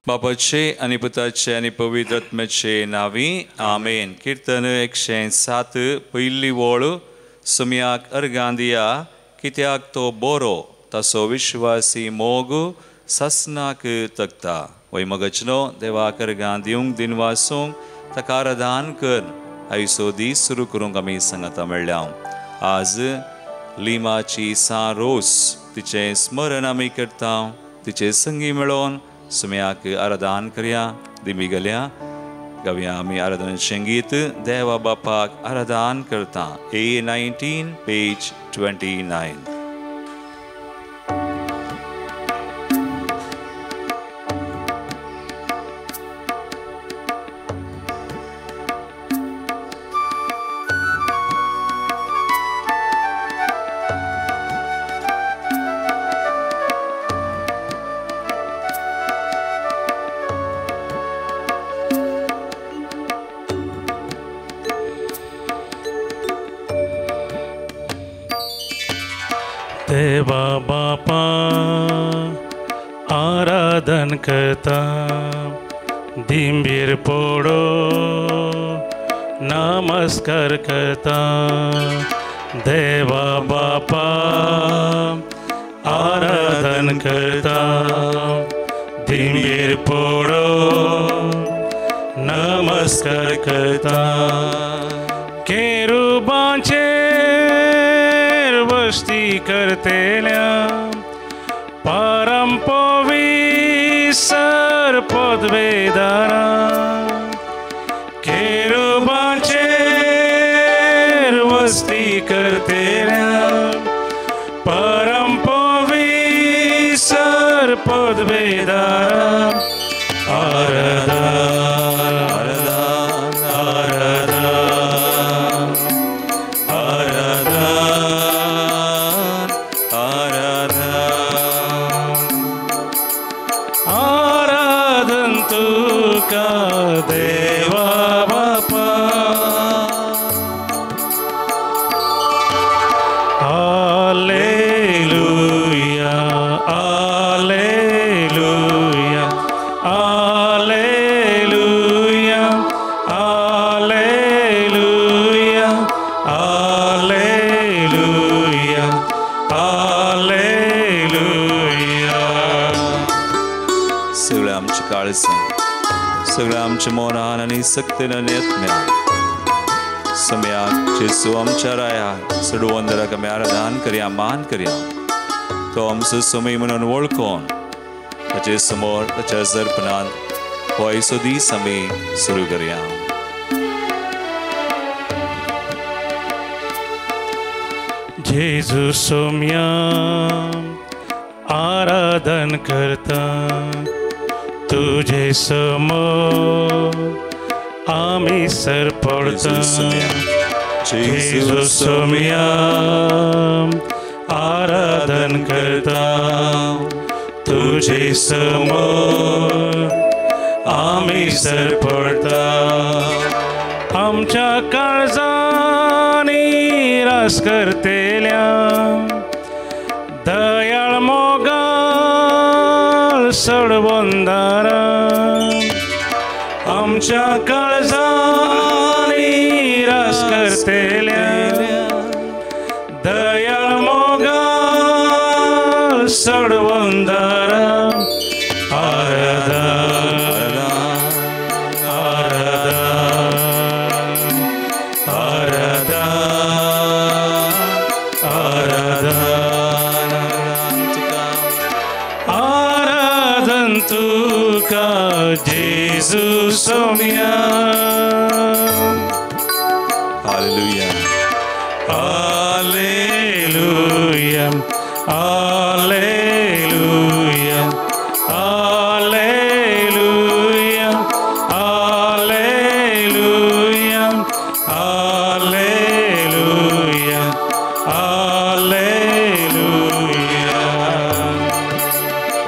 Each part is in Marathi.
बापाचे आणि पुताचे आणि पवित्र आत्म्याचे नावी आमेन. कीर्तन 107 पयली वळ. सुम्याक अर्गां दिया कित्याक तो बरो तसो विश्वासी मोग ससनाक तकता. वैमगचनो देवाक अर्गां दिवंक दिन वासूंक ताका आराधन कर. आयसो दीस सुरू करूंक आमी सांगता मेळ्ळ्या. आज लिमाची रोस तिचे स्मरण आमी करता. तिचे संगी मेळोन सुम्याक आराधन करया. दिमी गेल्या गावया आमी आराधन संगीत देवा बापाक आराधन करता. A19 page 29. देवा बापा आराधन करता. दिंबीर पोडो नमस्कार करता. देवा बापा आराधन करता. दिंबीर पोडो नमस्कार करता. केरुबांचे वस्ती करतेल्या परमपवित्र पदवेदारा. केरुबांचेर वस्ती करतेल्या परमपवित्र पदवेदारा. आराधना देवा बापा. Hallelujah hallelujah hallelujah hallelujah hallelujah hallelujah. सगळं आमची काळजी, सगळं आमच्या मोनान आणि सक्तीनं नेत्म्या सम्याक जेसू आमच्या राया सडवंदराक आमी आराधन करया, मान करया. तो आमचो समय म्हणून वळखून ताचे समोर ताच्या जरपणांत हो आयचो दीस आमी सुरू करया. जेजू सोम्या आराधन करता. तुझे समोर आम्ही सर पडता. जेजू सोम्या आराधन करता. तुझे समोर आम्ही सर पडता. आमच्या काळजानी रास करतेल्या दयाळ मोगाळ सडवंदारा. आमच्या काळजानी रास करतेल्या दयाळ मोगाळ सडवंदारा. आराधन आराधन आराधन आराधन तुका जेजू सोम्या. Hallelujah hallelujah hallelujah hallelujah hallelujah hallelujah hallelujah.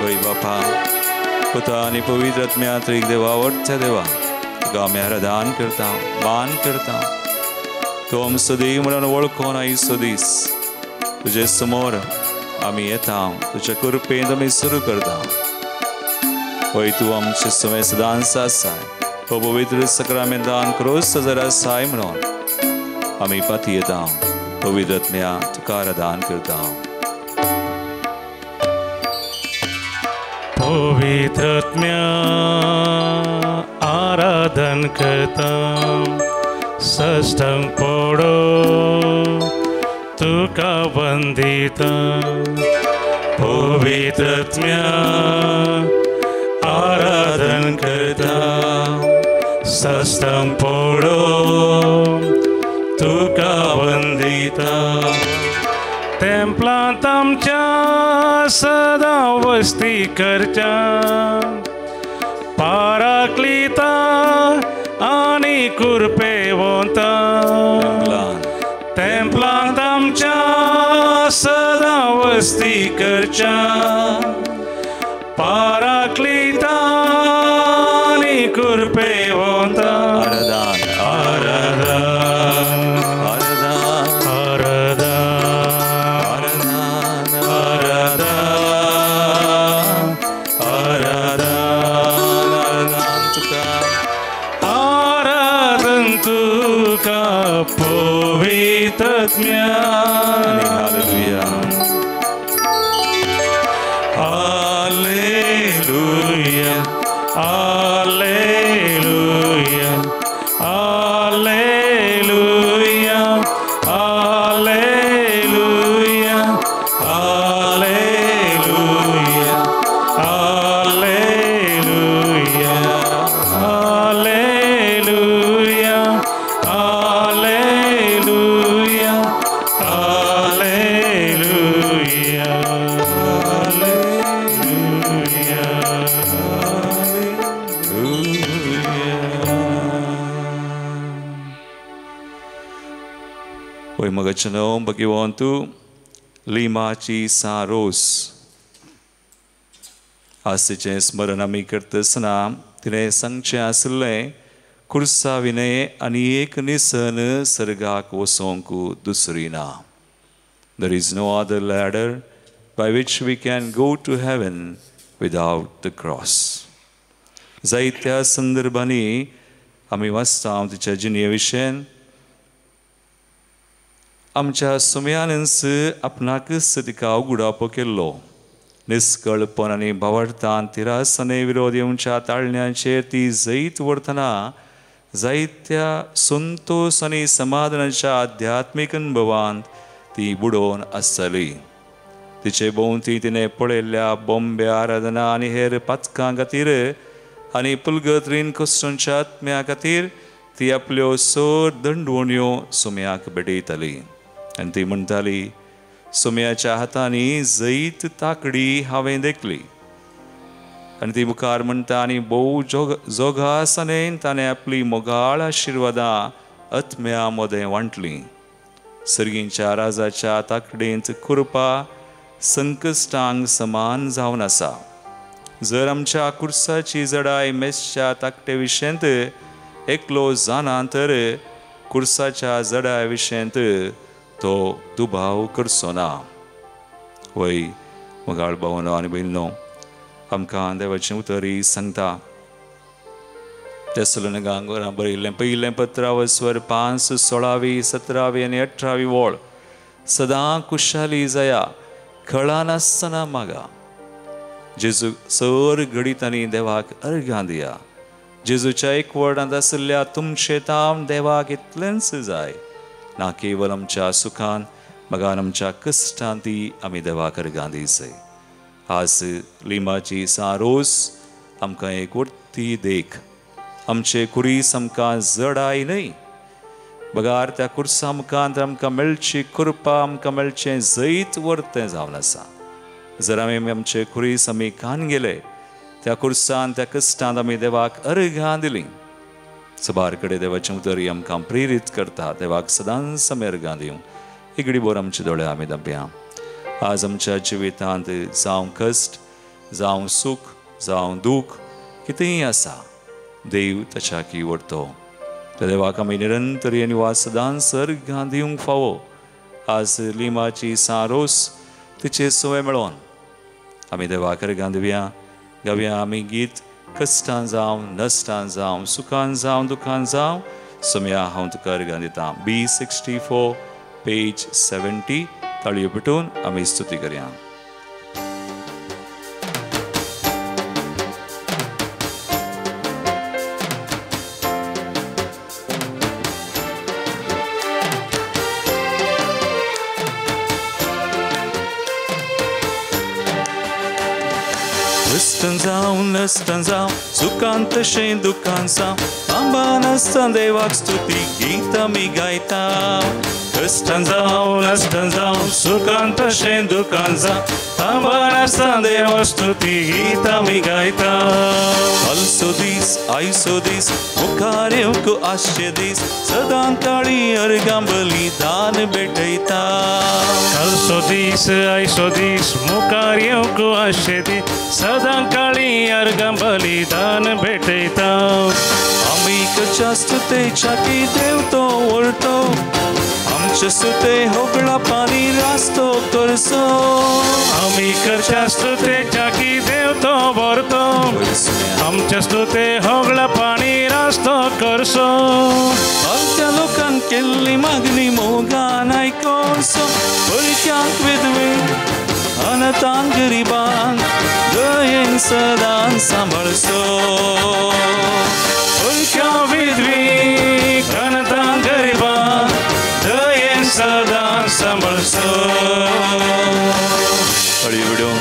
वै बापा पुता आणि पवित्र आत्म्यात एक देवा आवडत्या देवा तुका आमी आराधन करता, मान करता. तो आमचो देव म्हणून वळखून आयचो दीस तुजे समोर आमी येता. तुज्या कृपेंत आमी सुरू करता. होय तू आमचे सुमे सदांच आसाय हो पवित्र सक्रामेंतान क्रोस सजरा साय म्हणून आम्ही पाती येता पवित्र आत्म्या तुका आराधन करता पवित्र आत्म्या आराधन करता सष्टंग पडो तुका वंदिता पवित्र आत्म्या आराधन करता सष्टंग पडो तुका वंदिता टेम्पलांत आमच्या सदा वस्ती करच्या पाराक्लिता आनी कुरपेवंता टेम्पलांत आमच्या सदा वस्ती करच्या पाराक्लिता आनी कुरपेवंता आराधन पवित्र आत्म्या hallelujah hallelujah hallelujah hallelujah hallelujah hallelujah hallelujah Hoy magachanong bagiwantu lima ci saros asiche स्मरणमी करतसना तिने संगचे आसले कुर्सा विनय आणि एक निसन सर्गाक वसोंकू दुसरी ना. There is no other ladder by which we can go to heaven without the cross. जायत्या संदर्भांनी आम्ही वाचता तिच्या जिणेविशयी आमच्या सुमयानंस आपणाकच तिका उगडापो केल्लो निस्कळपण आनी भावार्थान तिरासने विरोध येवच्या ताळण्याचेर ती जैत व्हरतना जायत्या संतोष आनी समाधानाच्या आध्यात्मीक अनुभवांत ती बुडोवन आसतली. तिचे भोंवती तिणें पळयल्ल्या बॉम्बे आराधना आनी हेर पातकां खातीर आनी पुलगत रीण कश्टांच्या आत्म्या खातीर ती आपल्यो सर दंडवण्यो सुमयाक भेटयताली आनी ती म्हणटाली सुमयाच्या हातांनी जैत ताकडी हांवें देखली आनी ती मुखार म्हणटा आनी भोव जोगासनेन ताणें आपली मोगाळ आशिर्वादां आत्म्या मोदें वांटलीं. सर्गींच्या राजाच्या ताकडेंत कुरपा संकश्टांक समान जावन आसा. जर आमच्या कुर्साची जडाय मेसच्या ताकटे विशयंत एकलो जाना तर कुर्साच्या जडाय विशयंत तो दुबाव करचो ना. वय मोगाळ भावनो आनी भयणो आमकां देवाचें उतरी सांगता तेसलोनिकांक बरयल्लें पयलें पत्रावो स्वर 5, 16, 17 आनी 18 वोळ सदां खुशाली जाया खळा नासतना मागा. जेजू सर घडीतांनी देवाक अर्घां दिया. जेजूच्या एकवटांत आशिल्ल्या तुमचें ताम देवाक इतलेंच जाय ना केवल आमच्या सुखान मगान आमच्या कश्टांत ती आमी देवाक अर्घां दिसय. आज लिमाची सारोस आमकां एक वर्ती देख आमचे कुरीस आमकां जडाय न्हय बगार त्या कुर्सा मुखांत आमकां मेळची कृपा आमकां मेळचें जैत वर्तें जावन आसा. जर आमी आमचे कुरीस आमी कान गेले त्या कुर्सान त्या कश्टांत आमी देवाक अर्घां दिलीं सबार कडेन देवाचें उतरी आमकां प्रेरीत करता देवाक सदांच आमी अर्घां दिवं. इगडी बोर आमचे दोळे आमी धांपया. आज आमच्या जिवितांत जावं कश्ट जावं सूख जावं दूख कितेंय आसा देव ताच्या की व्हरतो. त्या देवाक आमी निरंतरी आनी वा सदांच अर्घां दिवंक फावो. आज लिमाची सारोस तिचे सवय मेळोन आमी देवाक अर्घां दिवया. गावया आमी गीत कश्टां जावं नश्टां जावं सुखान जावं दुखान जावं सोम्या हांव तुका अर्गां दितां. B64 पेज 70 ताळयो पेटून आमी स्तुती करया. Kıştan zaun, nıştan zaun, sukan tășen dukan zaun, ambana stan devak stuti gita mi gaita. Kıştan zaun, nıştan zaun, sukan tășen dukan zaun, ambana stan devak stuti gita mi gaita. Al sodis, ai sodis, mukareu cu aședis, सदां काळी अर्गां बलिदान भेटयता. Al sodis, ai sodis, मुखार येवंक आशेदी सदां काळी अर्गां बलिदान भेटयता. आमी कच्या स्तुतेच्या की देव तो वळतो, आमचे स्तुते होगळा पाणी रास्तो करसो. आमी करच्या स्तुतेच्या की देव तो भरतो, आमच्या स्तुते होगळा पाणी रास्तो करसो. त्या लोकांन केल्ली मागणी मोगान आयकोसो, पयत्यांक विधवे अनाथांक गरिबांक दयेन सदां सांबाळसो. पयत्या विधवीक अनाथांक गरिबांक दयेन सदां सांबाळसो. हळी विडून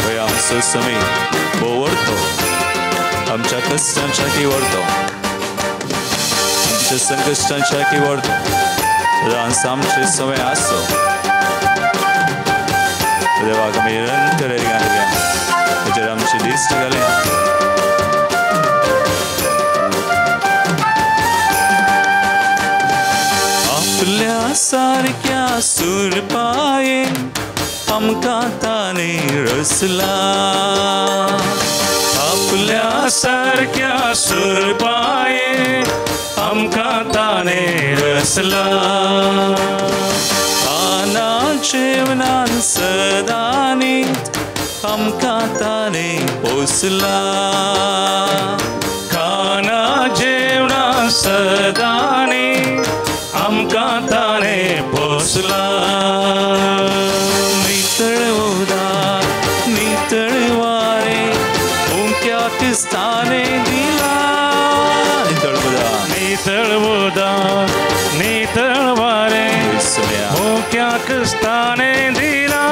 पळय आमचो समय बोवरतो, आमच्या कश्टांच्या की व्हरतो, आमच्या संकश्टांच्या की व्हरतो. सदांच आमचे समय आसो. देवाक आमी निरंतर अर्गां दिल्या, ताचेर आमची दिश्ट घालया. आपल्या सारक्या सुरपायेन आमकां ताणे रचला. आपल्या सारक्या सुरपाये आमकां ताणे रचला. खाना जेवणान सदांनीत आमकां ताणे पोसला. खाना जेवणा सदांनी आमकां ताणे पोसला. नितळ उदार नितळ वारे मुक्याक स्थाने दिला. नितळ उदार नितळ उदार नितळ वारे मुक्याक स्थाने दिला.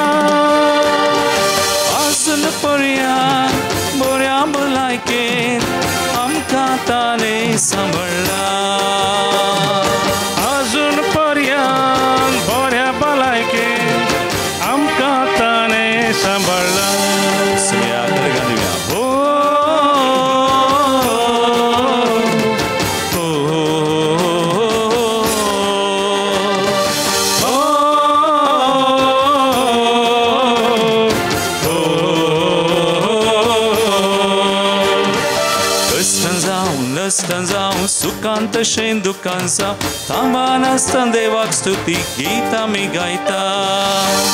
आजून पर्यंत बऱ्या भलायकेन आमकां ताणे सांबाळला. अजून पर्यंत बऱ्या भलायकेन आमकां ताणे सांबाळला. सुम्याक अर्गां दिवया. Kıştan zaun, sukan tășen dukan zaun, थांबान आसतना देवाक स्तुती गीता मी गायता.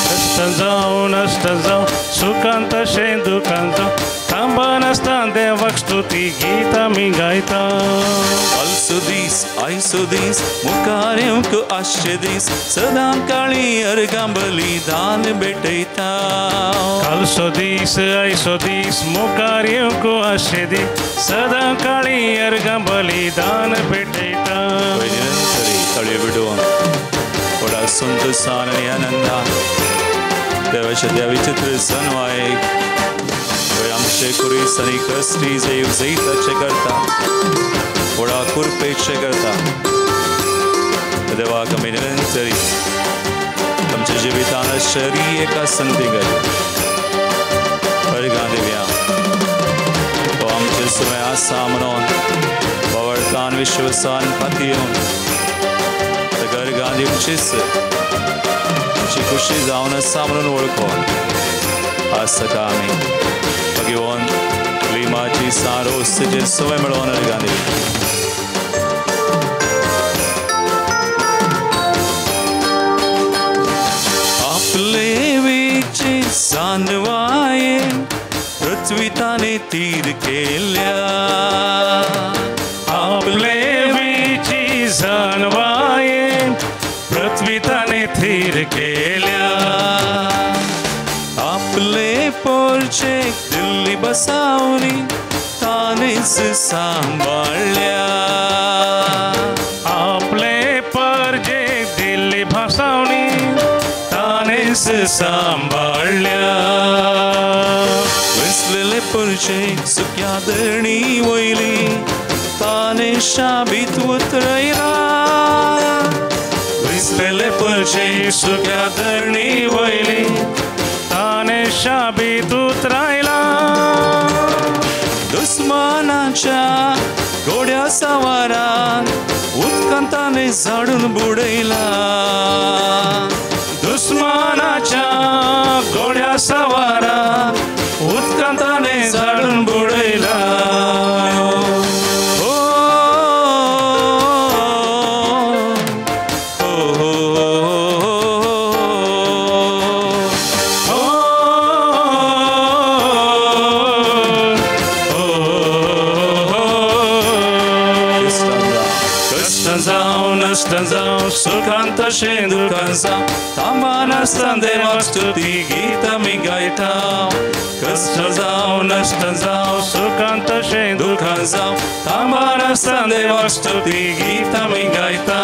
कष्टां जावं नश्टां जावं सुखांत तशें दुखांत जावं थांबान आसतना देवाक स्तुती गीत आमी गायता. आयचो दीस आयचो दीस मुखार येवंक आसचे दीस सदां काळी अर्गां बलिदान भेटयता. कालचो दीस आयचो दीस मुखार येवंक आसचे दीस सदां काळी अर्गां बलिदान भेटयता. निरंतरी तळयो बिडोवन व्हडा संतोषान आनी आनंदान देवाच्या त्या विचित्र सणवायेक आमचे कुरीस आनी कश्टी जेव जैताचे करता व्हडा कुरपेचे करता. देवाक आमी निरंतरी आमच्या जिवितान शरी एका संतीगत अर्गां दिवया. तो आमचे समय आसा म्हणून वावरतान विश्वासान फाती येवन अर्गां दिवचीच आमची खुशी जावन आसा म्हणून वळखून आज सकाळ आमी घेवन लिमाची सारोस्तेचेर सवय मेळोवन अर्गां दिवया. आपले वेचे सांदवायेन पृथ्वी ताने तीर केल्या आपले विची जानवाये पृथ्वी ताने थीर केल्या आपले पोरचे दिल्ली बसावली तानेच सांभाळल्या आपले परजे दिल्ली भासावणी तानेच सांभाळल्या विसलेले परचे सुक्या धरणी वयली ताने शाबीत उतरयला विसलेले परजे सुक्या धरणी वयली ताने शाबीत उतरायला दुस्मानाच्या घोड्या सवारान उत्कंताने झाडून बुडयला दुस्मानाच्या घोड्या सवारान उत्कंताने झाडून बुडयला नष्ट जाऊ सुखांत दुखांत जाऊ थांबा नसता देवाक स्तुती गीत मी गायता कष्ट जाऊ नष्ट जाऊ सुखांत दुखांत जाऊ थांबा नसता देवाक स्तुती गीत मी गायता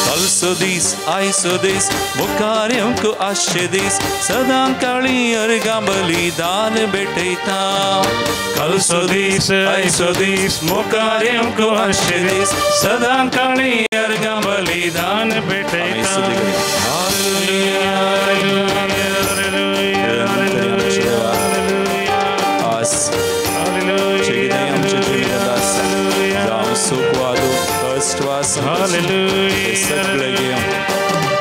कालचो दीस आयचो दीस मुखार येवंक आसचे दीस सदां काळी अर्गां बलिदान भेटयता कालचो दीस आयचो दीस मुखार येवंक आसचे दीस सदां काळी अर्गां बलिदान भेटयता सगळे घेऊन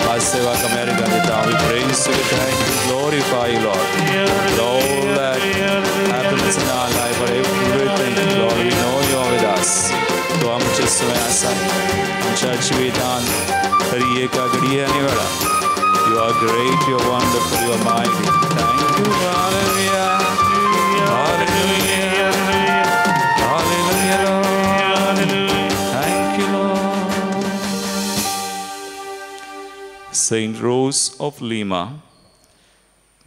आज सेवा कमेरिका देता we praise you, thank you, glorify you, Lord. All that happens in our life, for everything, Lord, we know you are with us. तो आमचे स्वयासान आमच्या जीवितान तरी एका घडी आणि वेळा you are great, you are wonderful, you are mighty. Thank you, hallelujah, hallelujah, hallelujah, Lord. Thank you, Lord. Saint Rose of Lima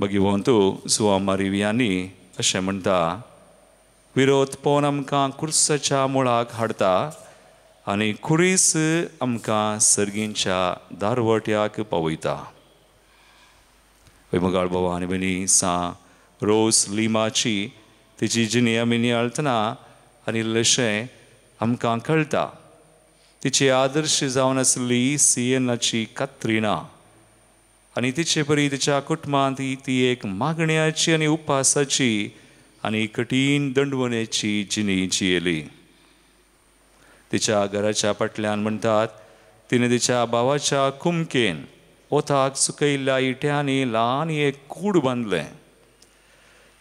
भगिवंतू जुआ मारिवियांनी अशें म्हणटा विरोध पोवन आमकां कुर्साच्या मुळाक हाडटा आनी खुरीस आमकां सर्गींच्या दारवट्याक पावयता. वैमगाळ बाबा आनी भयणी सा रोज लिमाची तिची जिणी आमी नियाळतना आनी इल्लेशें आमकां कळटा तिचे आदर्श जावन आसली सियेनाची कात्रिना आनी तिचे परी तिच्या कुटुंबांत ती एक मागण्याची आनी उपासाची आनी कठीण दंडवणेची जिणी जियेली. तिच्या घराच्या फाटल्यान म्हणटात तिने तिच्या भावाच्या कुमकेन ओथाक सुकयल्ल्या इट्यांनी ल्हान एक कूड बांदलें.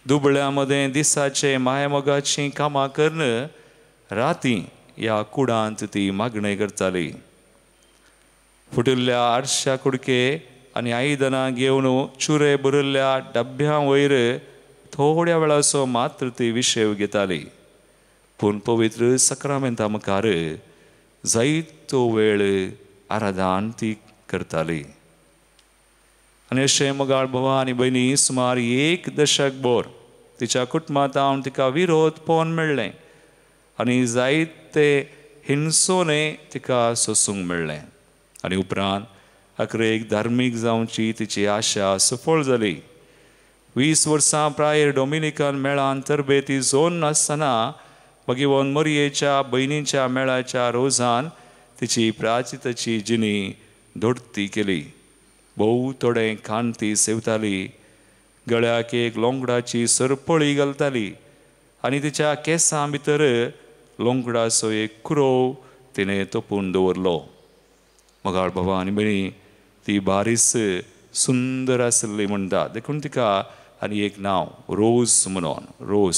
दुबळ्या मदें दिसाचे मायमोगाची कामां करन रातीं ह्या कुडांत ती मागणे करताली. फुटिल्ल्या आरश्या कुडके आनी आयदनां घेवन चुरे भरिल्ल्या डब्यां वयर थोड्या वेळाचो मात्र ती विशेव घेताली. पूण पवित्र सक्रामेंता मुखार जायतो वेळ आराधन ती करताली. आनी अशें मोगाळ भावा आनी भयणी सुमार 1 दशक भर तिच्या कुटुंबांत हांव तिका विरोध पोवन मेळ्ळें आनी जायते हिंसोने तिका सोसूंक मेळ्ळें. आनी उपरांत अकरेक धार्मीक जावची तिची आशा सफळ जाली. 20 वर्सां प्रायर डॉमिनिकन मेळान तरबेती जोन नासतना भगिवन मोरयेच्या भयणीच्या मेळाच्या रोजान तिची प्राचिताची जिणी धोडती केली. भोव थोडें खाण ती सेवताली, गळ्याक एक लोंगडाची सरपळी घालताली आनी तिच्या केंसां भितर लोंगडाचो एक कुरो तिणें तोपून दवरलो. मोगाळ बाबा आनी भयणी ती बारीस सुंदर आसली म्हणटा देखून तिका आनी एक नांव रोज म्हणून रोज.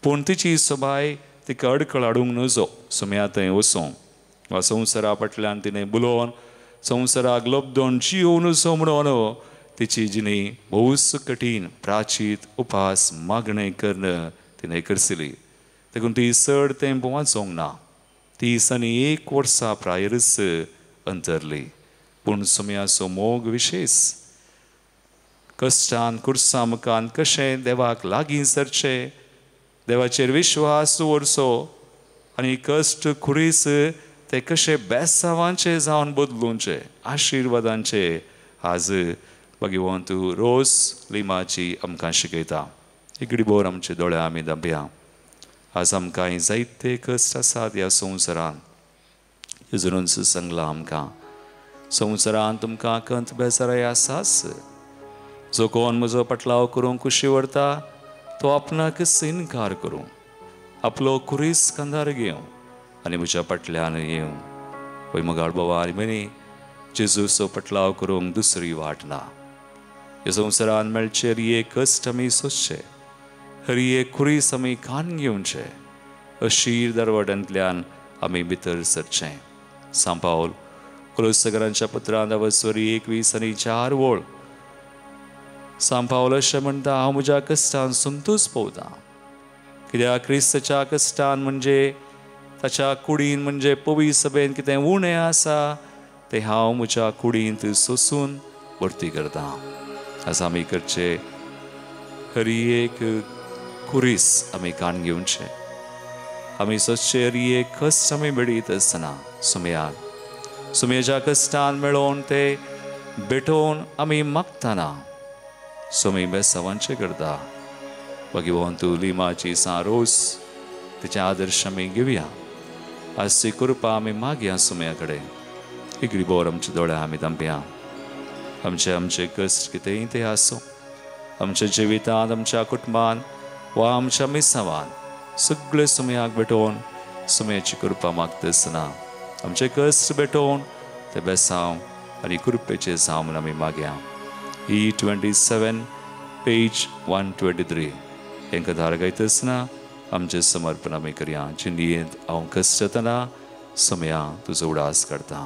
पूण तिची सबाय तिका अडखळ हाडूंक नजो सुम्या थंय वचूं वा संवसारा फाटल्यान तिणें बुलोवन संवसाराक लबदोन जिवून नजो म्हणून तिची जिणे भोवूच कठीण प्राचीत उपास मागणे करणं तिने करसिली देखून ती चड तेंप वाचोंक ना 30 आनी 1 वर्सां प्रायरच अंतरली पूण सुमयाचो मोग विशेष कश्टान कुर्सां मुखान कशें देवाक लागीं सरचें देवाचेर विश्वास दवरचो आनी कश्ट खुरीस ते कशें बेसांवांचे जावन बदलूंचे आशिर्वादांचे आज भगवंत रोज लिमाची आमकां शिकयता एक बोर आमचे दोळे आमी धांपया आज आमकां जायते कश्ट आसात ह्या संवसारान जेजूनच सांगलां आमकां संवसारान तुमकां कंत बेजाराय आसाच जो कोण म्हजो पटलाव करूंक कुशी व्हरता तो आपणाक इन्कार करूं आपलो कुरीस कांदार घेवं आनी म्हज्या फाटल्यान येवं पळय मोगाळ बाबा आनी म्हणी जेजूचो पटलाव करूंक दुसरी वाट ना ह्या संवसारान मेळचे एक कश्ट आमी सोंसचे हरी एक कुरीस आमी कान घेवचे अशीर दरवाड्यांतल्यान आमी भितर सरचें सांत पावल कोलोसकारांच्या पत्रांत 21 आनी 4 वळ सांत पावल अशें म्हणटा हांव म्हज्या कश्टान संतोश पावता कित्याक क्रिस्ताच्या कश्टान म्हणजे ताच्या कुडीन म्हणजे पवी सभेन कितें उणें आसा तें हांव म्हज्या कुडींत सोंसून भरती करता आज आमी करचे हरी एक कुरीस आमी कान घेवचे आमी सोंसचे हरी एक कश्ट आमी बेडीत आसतना सुमयाच्या कश्टान मेळोवन ते भेटोवन आमी मागतना सुमी बेसांवांचे करता भगवंत लिमाची रोज तिचे आदर्श आमी घेवया आज ती कृपा आमी मागया सुमया कडेन एक बोर आमचे दोळे आमी धांपया आमचे कश्ट कितेंय ते आसूं आमच्या जिवितांत आमच्या कुटुंबान वा आमच्या मिसावान सगळे सुमयाक भेटोवन सुमयाची कृपा मागता आसतना आमचे कश्ट भेटोवन ते बेसांव आनी कृपेचे जावन आमी मागया E27 पेज 123 हेंकां धार गायता आसतना आमचे समर्पण आमी करया जिणयेंत हांव कश्ट येतना सुमया तुजो उडास करता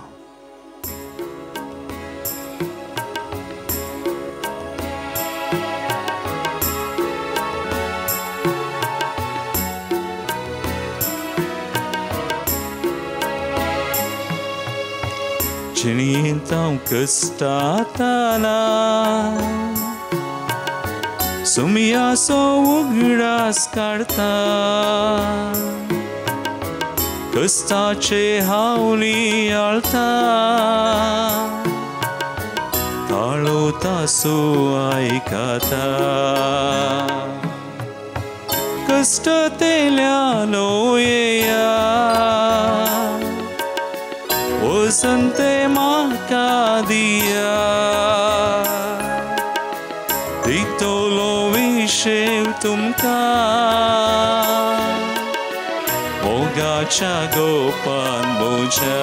जिणयेंत हांव कश्टांतना सुमयाचो उगडास काडता कश्टाचे हांव नियाळता ताळो तासो आयकता कश्ट तेल्यान येया वसंते म्हाका दिया दितलो विशेव तुमकां मोगाच्या गोपान बोजा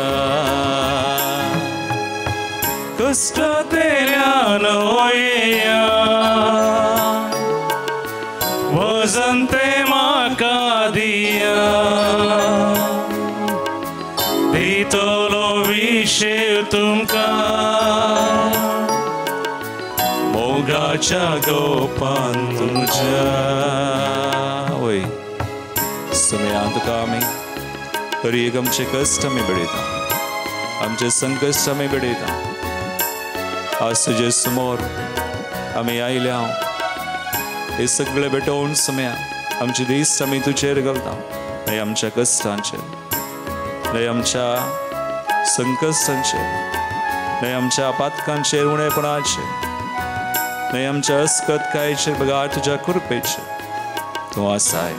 कश्ट तेल्यान येया वसंते म्हाका दिया दितलो विशेव तुमकां मोगाच्या गोपान तुमच्या वय सुमयान तुका आमी हरी एक आमचे कश्ट आमी बेडयता आमचे संकश्ट आमी बेडयता आज तुजे समोर आमी आयल्या हे सगळे भेटोवन सुमया आमचे दीस आमी तुजेर घालता न्हय आमच्या कश्टांचेर न्हय आमच्या संकश्टांचेर न्हय आमच्या पातकांचेर उणेपणाचेर न्हय आमच्या अस्कतकायेचेर बगार तुज्या कृपेचेर तूं आसाय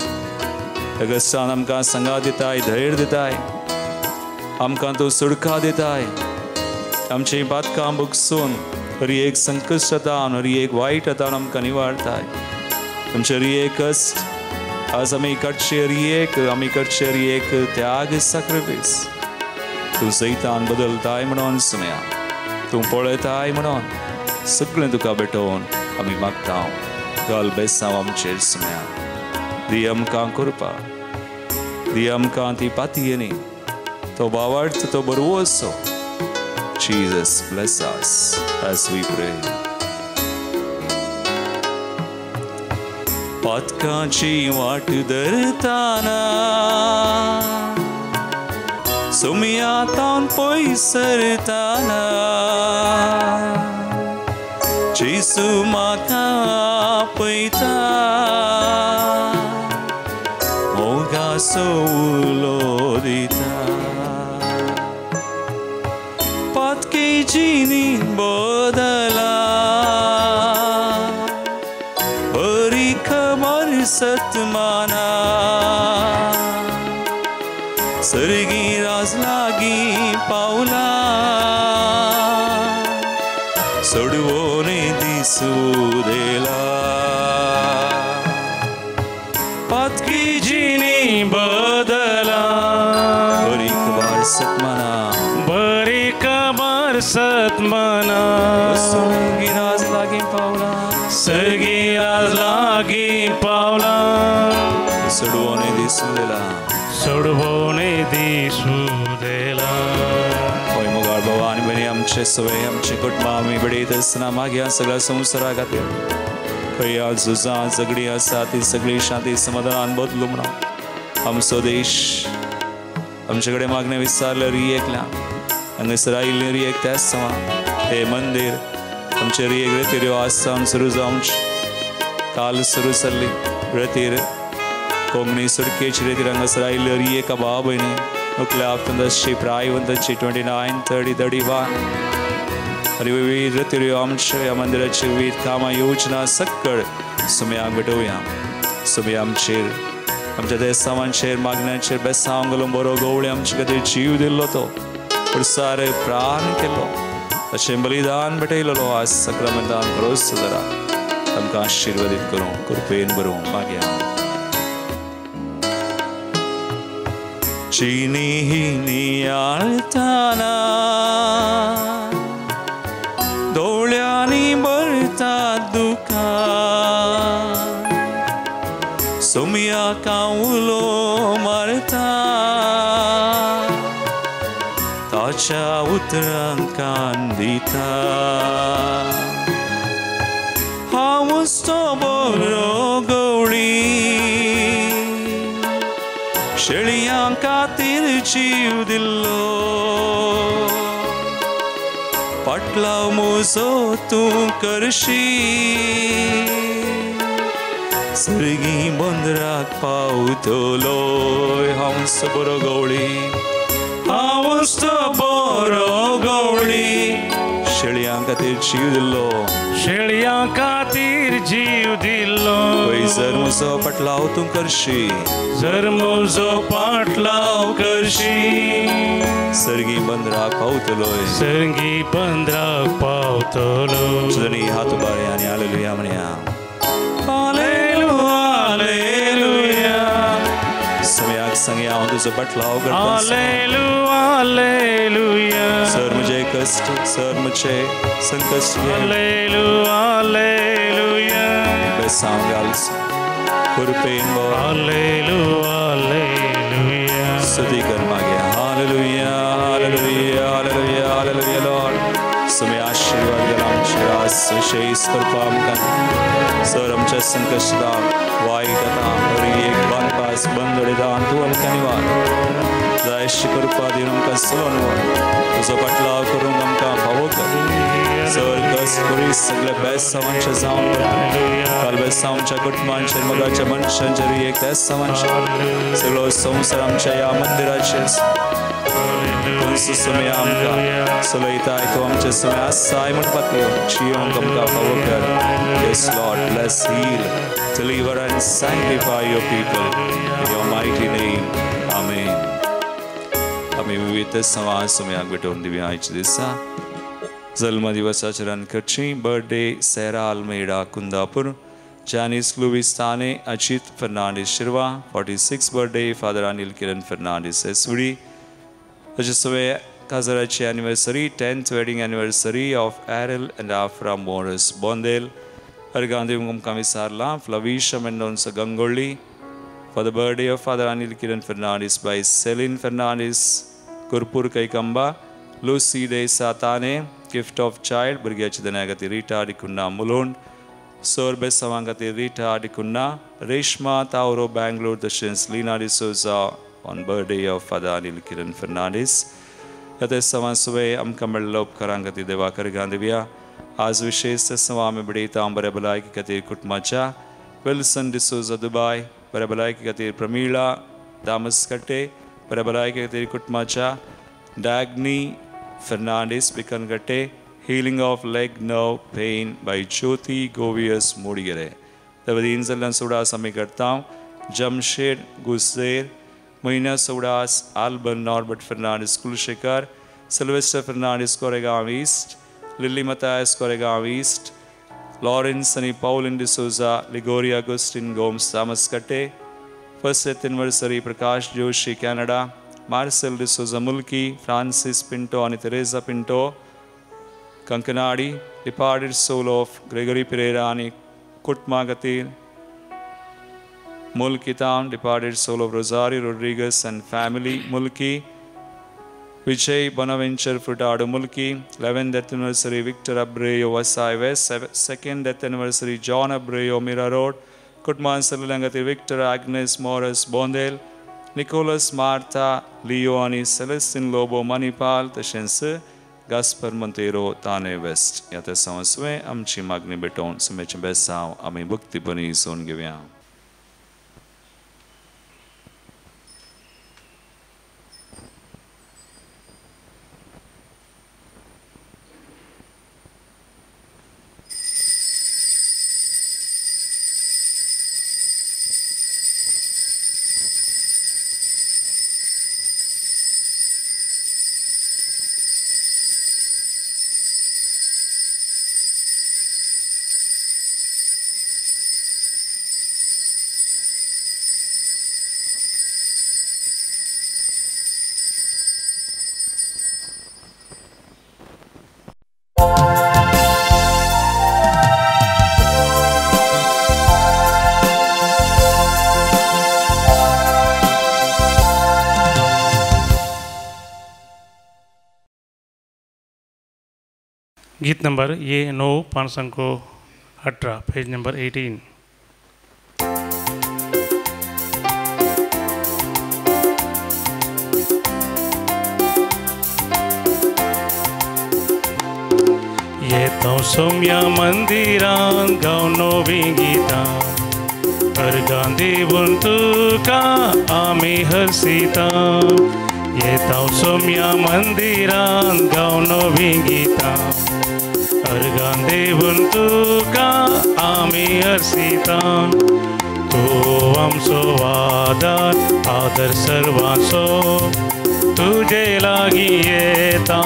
ह्या कश्टान आमकां संगात दिताय धैर्य दिताय आमकां तूं सुडका दिताय आमची पातकां बुगसून हरी एक संकश्ट जातावन हरी एक वायट जातावन आमकां निवारताय आमचे हरी एक कश्ट आज आमी करचे हरी एक त्याग सॅक्रिफायस तूं सैतान बदलताय म्हणून सुमया तूं पळयताय म्हणून सगळें तुका भेटोवन आमी मागता घाल बेसांव आमचेर सुमया दी आमकां कृपा दी आमकां ती पातयेनी तो भावार्थ तो बरवो असो Jesus bless us as we pray पातकाची वाट धरताना सुमयातान पयसरताना जेसू म्हाका आपयता मोगाचो उलो दिता पातकी जिणी बदला बरी खबर सतमाना सर्गी राज लागी पावला सोडवोने दिसू देला पातकी जिणी बदला बरी खबर सतमाना बरी खबर सतमाना सर्गी राज लागी पावला सर्गी राज लागी पावला सोडवोने दिसू देला सोडवोने दिसू देला होय मुगाळ भवानी बनी आमचे सवय आमची कुटुंब आम्ही बडयत आसतना मागीर सगळ्या संवसारा खातीर खंय झुजां झगडी आसा ती सगळी शांती समाधान बदलू म्हणून आमचो देश आमचे कडेन मागणें विचारलें रियेकल्या हांगासर आयिल्लें रियेक त्याच समा हे मंदीर आमचे रियेक रेतीर आसाम सुरू जावंच काल सुरू जाल्ली रेतीर कोंकणी सुडकेची रेतीर हांगासर आयिल्ल्यो रियेका भाव भयणी नुकल्या हफ्त्यांची प्रायवंतांची 29, 30, 31 आनी विविध रेतीर आमच्या ह्या मंदिराची विविध कामां योजना सकळ सुमयाक भेटोवया सुमया आमचेर आमच्या देसावांचेर मागण्यांचेर बेसांवलो बरो गवळी आमचे खातीर जीव दिल्लो तो पुरसार प्राण केलो अशें बलिदान भेटयलेलो आज सक्रामेंतान रोस जरा आमकां आशिर्वादीत करूं कृपेन भरूं मागया चिनी ही नियाळताना दोळ्यांनी भरता दुखा सुमया कावलो मारता ताच्या उतरांक कान दिता हांवूच तो बरो गवळी शेळयां खातीर जीव दिल्लो पाटलाव मोजो तूं करशी सर्गी बंदराक पावतलो हांवूच बरो गवळी हांवूच तो बरो गवळी शेळयां खातीर जीव दिल्लो शेळयां खातीर जीव दिल्लो जर म्हजो पाटलाव तूं करशी जर म्हजो पाटलाव करशी सर्गी बंदराक पावतलो सर्गी बंदराक पावतलो जणी हात उबारे आनी हालेलुया म्हणया हालेलुया हालेलुया सगळ्याक सांगया हांव तुजो पाटलाव करता हालेलुया हालेलुया सर म्हजे कश्ट सर म्हजे संकश्ट हालेलुया हालेलुया बेसांव घालस कृपेन भव हालेलुया हालेलुया स्तुती कर मागया hallelujah hallelujah hallelujah hallelujah lord तुम्ही आशीर्वाद घाला आमच्या विशेष कृपा आमकां सर आमच्या संकश्टां वायट आतां बरी एक बानपास बंद उडयता तूं आमकां निवार जाय अशी कृपा दिवन आमकां चलोवन व्हर तुजो पाटलाव करूंक आमकां फावो कर सर कस करी सगळे बेसांवांचे जावन काल बेसांवांच्या कुटुंबांचेर मोगाच्या मनशांचेर एक बेसांवांचेर सगळो संवसार आमच्या ह्या मंदिराचेर समय आमकां चलयताय तूं आमचे समय आसाय म्हणपाक जियोंक आमकां फावो कर yes lord bless heal deliver and sanctify your people in your mighty name amen आमी विविध संवाद समयाक भेटोवन दिवया आयच्या दिसा जल्म दिवसाची रानकरची birthday Sera Almeida Kundapur Janice Luis Tane, Ajit Fernandez Shirva, 46th birthday, Father Anil Kiran Fernandez Esvudi. Ajasave Kazarachi anniversary, 10th wedding anniversary of Errol and Afra Morris Bondel. Argandi Mungam Kamisarla, Flavisha Mendonça Gangoli. For the birthday of Father Anil Kiran Fernandez by Celine Fernandez, Kurpur Kaikamba, Lucy De Satane, gift of child, Burgiachi Danagati Rita Dikunda Mulund. Sor Besawang Gatir Rita Dikunna, Reshma Tauro Bangalore Dashins, Lina D'Souza on birthday of Father Anil Kiran Fernandes. Yate Savan Suve Am Kamal Lop Karangati Devakar Gandhivya. आज विशेष सभा में बड़ी ताम बरेबलाई की कतीर कुटमाचा विल्सन डिसूजा दुबई बरेबलाई की कतीर प्रमीला दामस कटे बरेबलाई की कतीर कुटमाचा Dagny Fernandes Bikarnakatte healing of leg nerve pain by Jyoti Goveas मोड़िगरे दवदीन जलन सुड़ा समय करता हूँ जमशेद गुस्सेर महीना सुड़ास Alban Norbert Fernandes Kulshekar Sylvester Fernandes Koregaon east Lily Matthias Koregaon East, Lawrence and Pauline D'Souza, Ligoria Agustin Gomes Thomas Kate, first 8th anniversary Prakash Joshi Canada, Marcel D'Souza Mulki, Francis Pinto and Teresa Pinto, Kankanadi, departed soul of Gregory Pereira and Kutmagatir, Mulki Town, departed soul of Rosario Rodriguez and family, Mulki, Vijay Bonaventure Furtado Mulki, 11th death anniversary Victor Abreu Vasai West, 2nd death anniversary John Abreu Mira Road, Kutman Salangati Victor Agnes Morris Bondel, Nicholas Martha Leoani Celestin Lobo Manipal Tashense, Gaspar Montero Tane West. Yate Samaswe Amchi Magni Beton Sumech Besao Ami Bukti Bani Son Givya. गीत नंबर ये 9 518 पेज नंबर 18। ये तो सौम्या मंदिरां गावनो विगीता कर गांधी बुंतु का आमी हसीता ये तो सौम्या मंदिरां गावनो विगीता गांधी बुंतु का आमी हसीता तू आमचो वादार आदर सर्वांचो तुझे लागी येता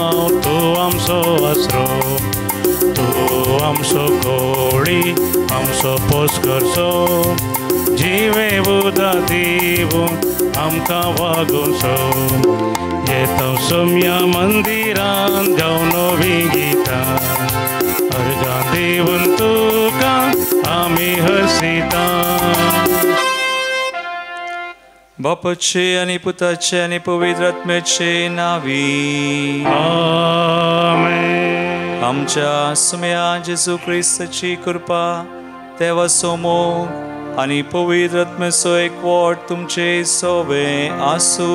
तू आमचो आसरो तू आमचो कोळी आमचो पोसकरचो जिवे बुदा दिवू आमकां वागोवचो येता सौम्या मंदिरान गावनो विगीता गांधी बुंतु का आमी हसीता। बापाचे आणि पुताचे आणि पवित्र आत्म्याचे नावी आमेन। आमच्या सुम्या जेजू ख्रिस्ताची कृपा देवा समोर आणि पवित्र आत्म्याचो एकवट तुमचे सोबे आसू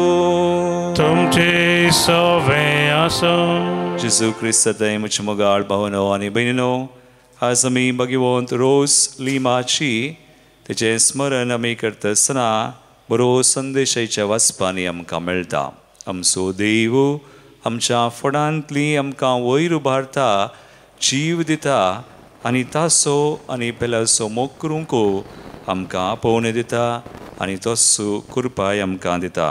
तुमचे सोबे आसू। जेजू ख्रिस्ताचे मुझे मोगाळ भावनो आणि बहिणीनो आज आम्ही भगवंत रोज लिमाची तेचे स्मरण आम्ही करता आसतना बरो संदेशाच्या वाचपांनी आमकां मेळटा। आमचो देव आमच्या फडांतली आमकां वयर उबारता जीव दिता आनी तासो आनी पेलासो मोग करूंक आमकां आपोवन दिता आनी तसो कृपाय आमकां दिता।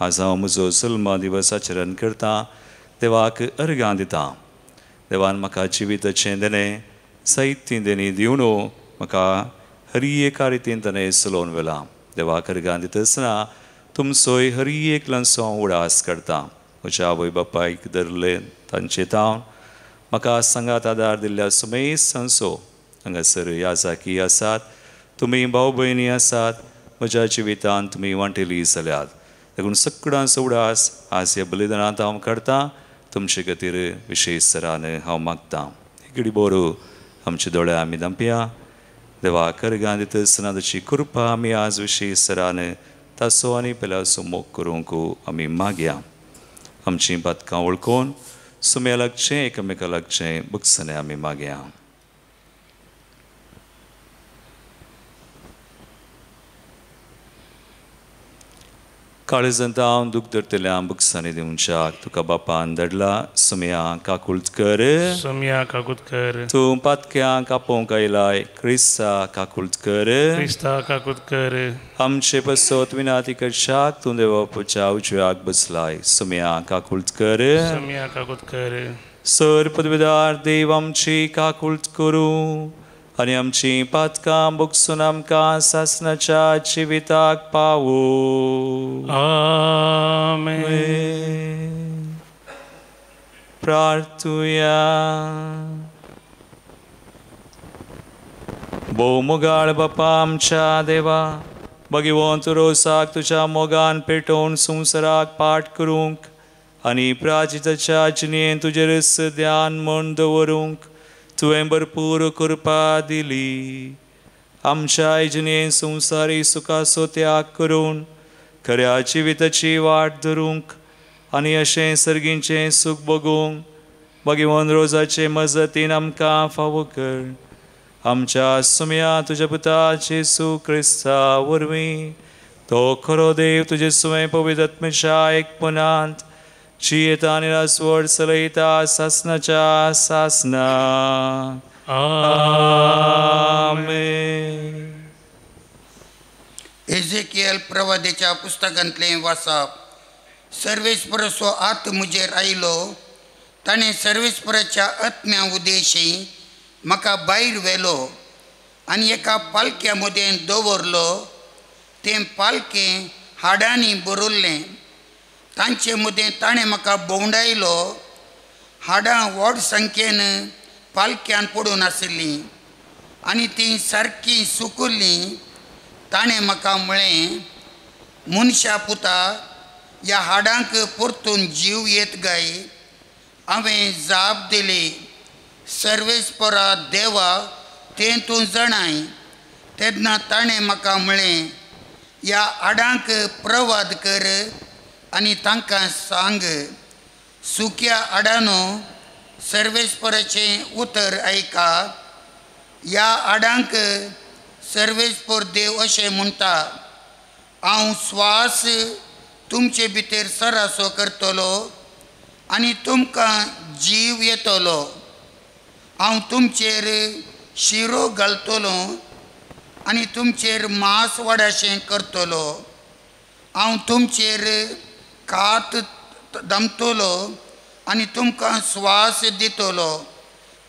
आज हांव म्हजो जल्म दिवस आचरण करता देवाक अर्गां दिता। देवान म्हाका जिविताचें देणें साहित्य देणी दिवन म्हाका हरी एका रितीन ताणें चलोवन व्हेलां। देवाक अर्गां दिता आसतना तुमचोय हरी एक ल्हानसो हांव उडास करता। म्हज्या आवय बापायक धरले तांचे तावन म्हाका सांगात आदार दिल्ल्या सुमेज सांजो हांगासर याजाकी आसात तुमी भाव भयणी आसात म्हज्या जिवितांत तुमी वांटेली जाल्यात देखून सगळ्यांचो उडास आज ह्या बलिदानांत हांव करतां तुमचे खातीर विशेश सरान हांव मागतां। एक घडी बोरो आमचे दोळे आमी धांपया देवाक अर्गां दिता आसतना ताची कृपा आमी आज विशीं सरान तासो आनी पेलासो मोग करूंक आमी मागया. आमची बातकां वळखून सुम्या लागचें एकामेका लागचें बुकसने आमी मागया. काळजांत हांव दूख धरतल्या बुकसांनी दिवच्याक तुका बापान धाडला. सुम्या काकुळकर सुम्या काकुळकर तूं पातक्यांक कापोवंक आयलाय. क्रिस्ता काकुळकर क्रिस्ता काकुळकर आमचे पसत विनाती करशाक तूं देवाच्या उजव्याक बसलाय. सुम्या काकुळकर सुम्या काकुळकर सर पदवीदार देव आमची काकुळट करूं आनी आमची पातकां बुकसून आमकां सासणाच्या जिविताक पावूं. आमेन. प्रार्थुया. भोव मोगाळ बापा आमच्या देवा, भगिवंत रोसाक तुज्या मोगान पेटोवन संवसाराक पाठ करूंक आनी प्राचिताच्या जिणेंत तुजेर ध्यान म्हण दवरूंक तुवें भरपूर कृपा दिली. आमच्या जिणेंत संवसारी सुखाचो त्याग करून खऱ्या जिविताची वाट धरूंक आनी अशें सर्गींचें सूख भोगूंक भगिवंत रोजाचे मजतीन आमकां फावो कर. आमच्या सुम्या तुज्या पुता जेसू क्रिस्ता वरवीं तो खरो देव तुजे सुवें पवित्र आत्म्याच्या एकपणांत जियेता आनी रासवड चलयता सासणाच्या सासना. आमेन. एझेकियल प्रवादेच्या पुस्तकांतलें वाचप. सर्वेस्परसो आत मुजेर आयलो. ताणें सर्वेस्पराच्या आत्म्या उदेशी म्हाका भायर व्हेलो आनी एका पालक्या मदें दवरलो. तें पालकें हाडांनी भरिल्लें. तांचे मदें ताणें म्हाका भोंवडायलो. हाडां व्हड संख्येन पालक्यान पडून आशिल्लीं आनी तीं सारकीं सुकिल्लीं. ताणें म्हाका म्हळें, मनशा पुता, ह्या हाडांक परतून जीव येत गाय. हांवें जाप दिली, सर्वेस्परा देवा तें तूं जाणाय. तेन्ना ताणें म्हाका म्हळें, ह्या हाडांक प्रवाद कर आनी तांकां सांग, सुक्या हाडांनो, सर्वेस्पराचें उतर आयका. ह्या हाडांक सर्वेस्पर देव अशें म्हणटा, हांव स्वास तुमचे भितर सरासो करतलो आनी तुमकां जीव येतलो. हांव तुमचेर शिरो घालतलो आनी तुमचेर मांस वाडाशें करतलो. हांव तुमचेर कात दमतलो आनी तुमकां स्वास दितलो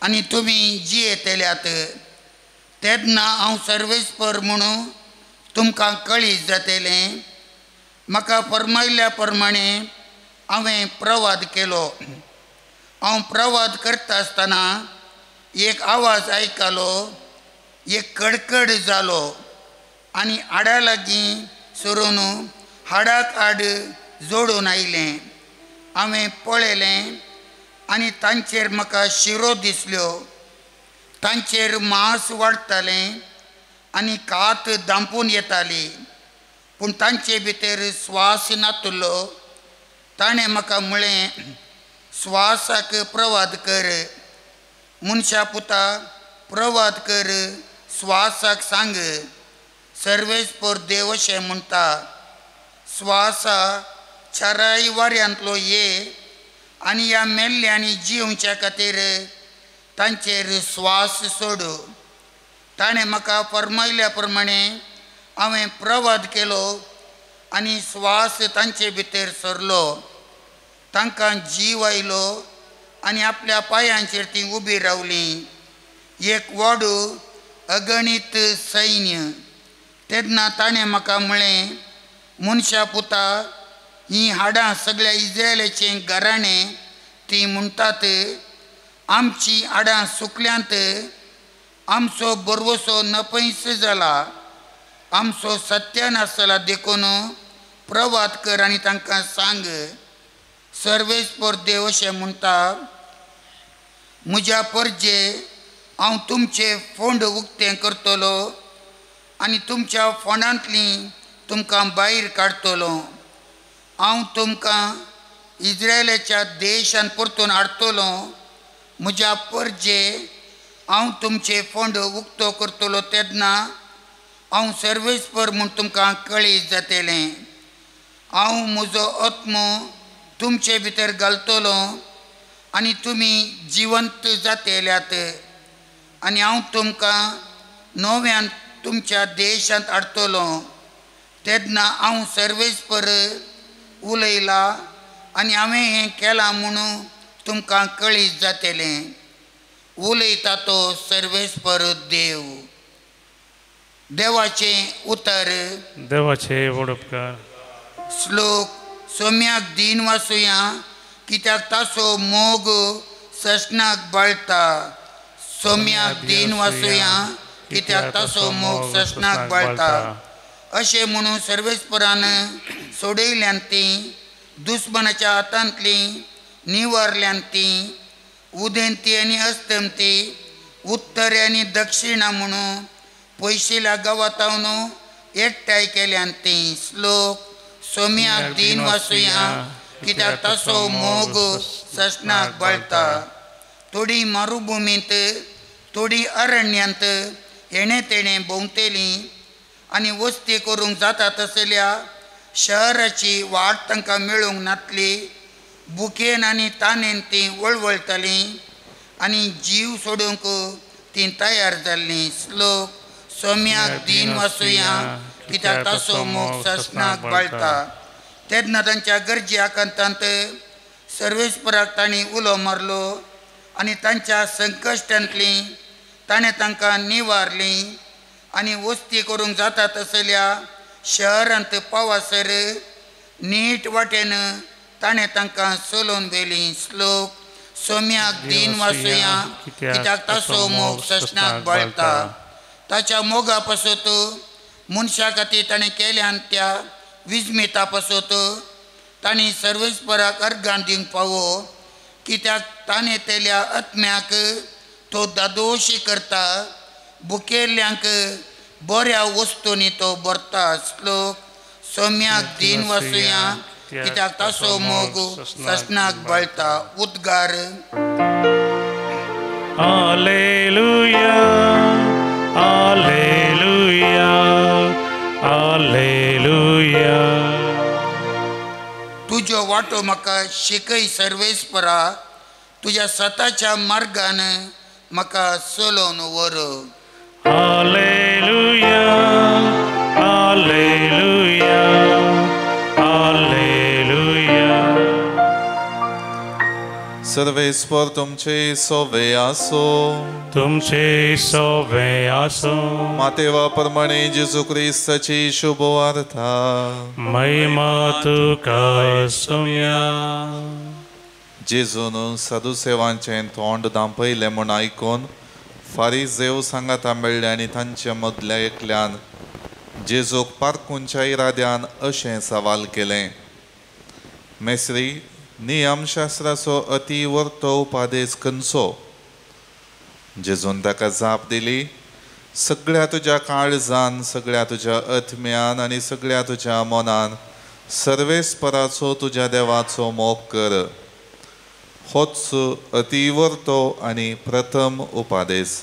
आनी तुमी जियेतल्यात. तेन्ना हांव सर्वेस्पर म्हणून तुमकां कळीत जातलें. म्हाका फर्मायल्या प्रमाणें हांवें प्रवाद केलो. हांव प्रवाद करता आसतना एक आवाज आयकलो. एक कडकड जालो आनी हाडा लागीं सरून हाडाक हाड जोडून आयलें. हांवें पळयलें आनी तांचेर म्हाका शिरो दिसल्यो. तांचेर मांस वाडटालें आनी कात दांपून येताली, पूण तांचे भितर स्वास नासलो. ताणें म्हाका म्हळें, स्वासाक प्रवाद कर. मनशा पुता, प्रवाद कर, स्वासाक सांग, सर्वेस्पर देव अशें म्हणटा, स्वासा चाराय वाऱ्यांतलो ये आनी ह्या मेल्ल्यांनी जिवच्या खातीर तांचेर स्वास सोड. ताणें म्हाका फर्मायल्या प्रमाणें हांवें प्रवाद केलो आनी स्वास तांचे भितर सरलो. तांकां जीव आयलो आनी आपल्या पांयांचेर तीं उबीं रावलीं. एक व्हड अगणीत सैन्य. तेन्ना ताणें म्हाका म्हळें, मनशा पुता, हीं हाडां सगळ्या इस्रायेलाचें घराणें. तीं म्हणटात, आमचीं हाडां सुकल्यांत. आमचो बरवसो नपयस जाला. आमचो सत्यानाश जाला देखून प्रवाद कर आनी तांकां सांग, सर्वेस्पर देव अशें म्हणटा, म्हज्या परजे हांव तुमचे फोंड उक्तें करतलो आनी तुमच्या फोंडांतलीं तुमकां भायर काडटलो. हांव तुमकां इस्रायलाच्या देशांत परतून हाडटलो. म्हज्या परजे हांव तुमचे फोंड उक्तो करतलो तेन्ना हांव सर्वेस्पर म्हूण तुमकां कळीत जातलें. हांव म्हजो आत्मो तुमचे भितर घालतलो आनी तुमी जिवंत जातल्यात आनी हांव तुमकां नव्यान तुमच्या देशांत हाडटलो. तेन्ना हांव सर्वेस्पर उलयलां आनी हांवें हें केलां म्हणून तुमकां कळीत जातलें. उलयता तो सर्वेस्पर देव. देवाचें उतर. देवाचे वडपकार. श्लोक सोम्याक दिन वाचुया कित्याक ताचो मोग ससनाक बाळटा. सोम्याक दिन वाचुया कित्याक ताचो मोग ससनाक बाळटा. अशें म्हणून सर्वेस्परान सोडयल्यान तीं दुस्मनाच्या हातांतलीं निवारल्यान तीं उदेंती आनी अस्तंती उत्तर आनी दक्षिणा म्हणून पयशिल्या गांवांतावन एकठांय केल्यान तीं. श्लोक सोम्याक दिन वाचुया कित्याक ताचो मोग ससनाक बाळटा. थोडी मारुभुमींत थोडी अरण्यांत हेणे तेणे भोंवतेलीं आनी वस्ती करूंक जाता तसल्या शहराची वाट तांकां मेळूंक नातली. बुकेन आनी तानेन तीं वळवळटालीं आनी जीव सोडूंक तीं तयार जाल्लीं. श्लोक सोम्याक दिन वाचुया कित्याक ताचो मोग ससनाक बाळटा. तेन्ना तांच्या गरजे आकांतांत सर्वेस्पराक तांणी उलो मारलो आनी तांच्या संकश्टांतलीं ताणें तांकां निवारलीं आनी वस्ती करूंक जाता तसल्या शहरांत पावासर नीट वाटेन ताणें तांकां चलोवन व्हेलीं. श्लोक सोम्याक दिन वाचुया कित्याक ताचो मोग ससनाक बाळटा. ताच्या मोगा पासत मनशा खातीर ताणें केल्यान त्या विस्मिता पासत तांणी सर्वेस्पराक अर्गां दिवंक फावो कित्याक ताणें तेल्या आत्म्याक तो दादोशी करता. बुकेल्ल्यांक बऱ्या वस्तूंनी तो भरता. श्लोक सोम्याक दिन वाचुया कित्याक ताचो मोग ससनाक बाळटा. उद्गार. Alleluia, Alleluia, Alleluia. तुजो वाटो म्हाका शिकय सर्वेस्परा. तुज्या स्वताच्या मार्गान म्हाका चलोवन व्हर. Alleluia, Alleluia, Alleluia. सर्वेस्पर तुमचे सोवे आसो. तुमचे सोवे आसो. मातेवा प्रमाणे जेजू क्रिस्ताची शुभ वार्ता. महिमा तुका सोम्या. जेजून सदुसेवांचें तोंड दांपयलें म्हूण आयकून फारिजेव सांगाता मेळ्ळे आनी तांच्या मदल्या एकल्यान जेजूक पारखूंच्या इराद्यान अशें सवाल केलें. मेस्त्री, नियमशास्त्राचो अतिवर्तो उपादेश खंयचो? जेजून ताका जाप दिली, सगळ्या तुज्या काळजान, सगळ्या तुज्या आत्म्यान आनी सगळ्या तुज्या मनान सर्वेस्पराचो तुज्या देवाचो मोग कर. होच अतिवर्तो आनी प्रथम उपादेश.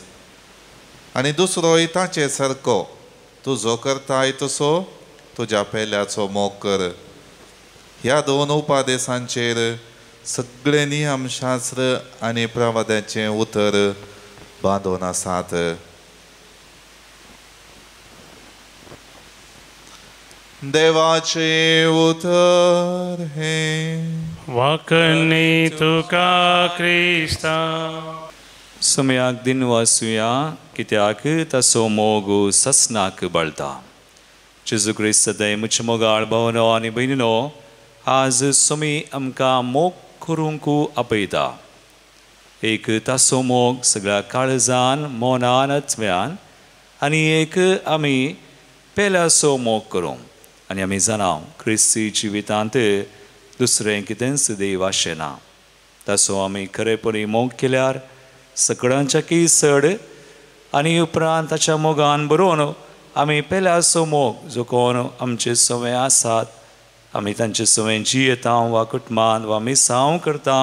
आनी दुसरोय ताचे सारको, तुजो करताय तसो तुज्या पेल्याचो मोग कर. ह्या दोन उपादेशांचेर सगळे नियमशास्त्र आनी प्रवाद्याचें उतर बांदून आसात. देवाचे उतर हे. वाकणी तुका क्रिस्ता. सोम्याक दिन वाचुया कित्याक ताचो मोग ससनाक बाळटा. जेजू क्रिस्त दय मुचे मोगाळ भावनो आनी भयणीनो, आज सोमी आमकां मोग करूंक आपयता. एक ताचो मोग सगळ्या काळजान, मोनान, आत्म्यान आनी एक आमी पेल्याचो मोग करूं. आनी आमी जाणां क्रिस्ती जिवितांत दुसरें कितेंच देव आशेना. ताचो आमी खरेपणी मोग केल्यार सगळ्यांच्याकी चड आनी उपरांत ताच्या मोगान बरोवन आमी पेल्याचो मोग जो कोण आमचे सवय आसात आमी तांचे सवय जियेता वा कुटुंबांत वा मिसांव करता